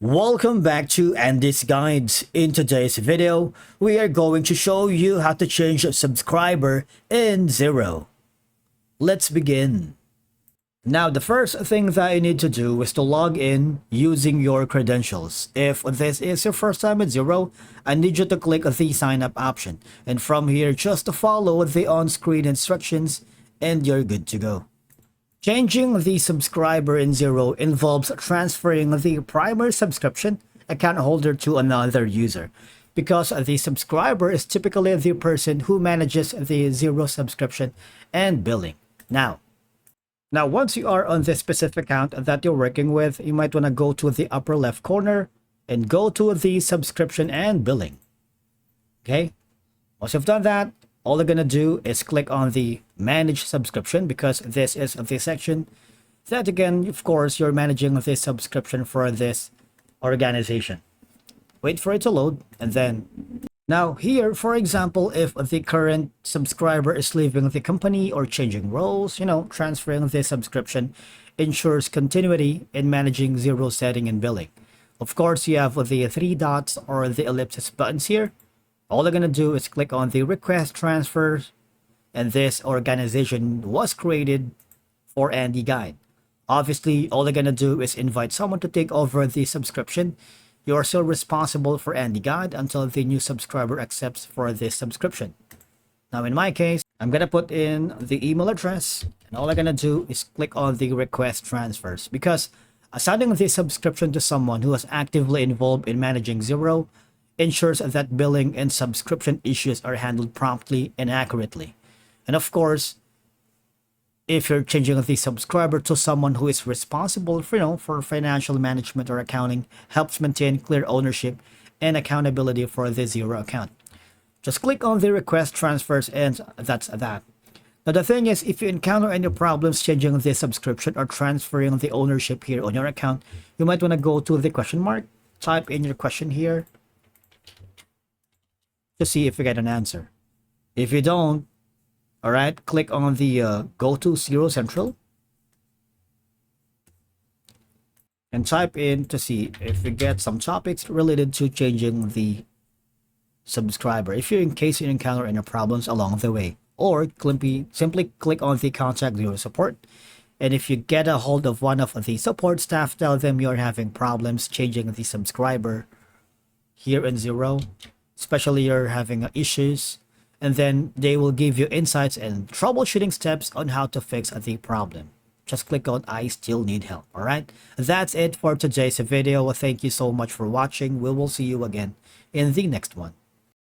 Welcome back to Andy's Guides. In today's video, we are going to show you how to change a subscriber in Xero. Let's begin. Now, the first thing that you need to do is to log in using your credentials. If this is your first time at Xero, I need you to click the sign up option. And from here, just to follow the on-screen instructions and you're good to go. Changing the subscriber in Xero involves transferring the primary subscription account holder to another user, because the subscriber is typically the person who manages the Xero subscription and billing. Now, once you are on this specific account that you're working with, you might want to go to the upper left corner and go to the subscription and billing. Okay, once you've done that, all you're gonna do is click on the manage subscription, because this is the section that, again, of course, you're managing this subscription for this organization. Wait for it to load, and then now here, for example, if the current subscriber is leaving the company or changing roles, transferring the subscription ensures continuity in managing Xero setting and billing. Of course, you have the three dots or the ellipsis buttons here. All they're going to do is click on the request transfers, and this organization was created for Andy Guide. Obviously, all they're going to do is invite someone to take over the subscription. You're still responsible for Andy Guide until the new subscriber accepts for this subscription. Now, in my case, I'm going to put in the email address, and all I'm going to do is click on the request transfers, because assigning the subscription to someone who is actively involved in managing Xero ensures that billing and subscription issues are handled promptly and accurately. And of course, if you're changing the subscriber to someone who is responsible for financial management or accounting, helps maintain clear ownership and accountability for the Xero account. Just click on the request transfers, and that's that. Now, the thing is, if you encounter any problems changing the subscription or transferring the ownership here on your account, you might want to go to the question mark, type in your question here to see if you get an answer. If you don't, all right, click on the go to Xero Central and type in to see if you get some topics related to changing the subscriber, if you in case you encounter any problems along the way. Or simply click on the contact Xero support, and if you get a hold of one of the support staff, tell them you're having problems changing the subscriber here in Xero, especially you're having issues, and then they will give you insights and troubleshooting steps on how to fix the problem. Just click on I still need help. All right, that's it for today's video. Thank you so much for watching. We will see you again in the next one.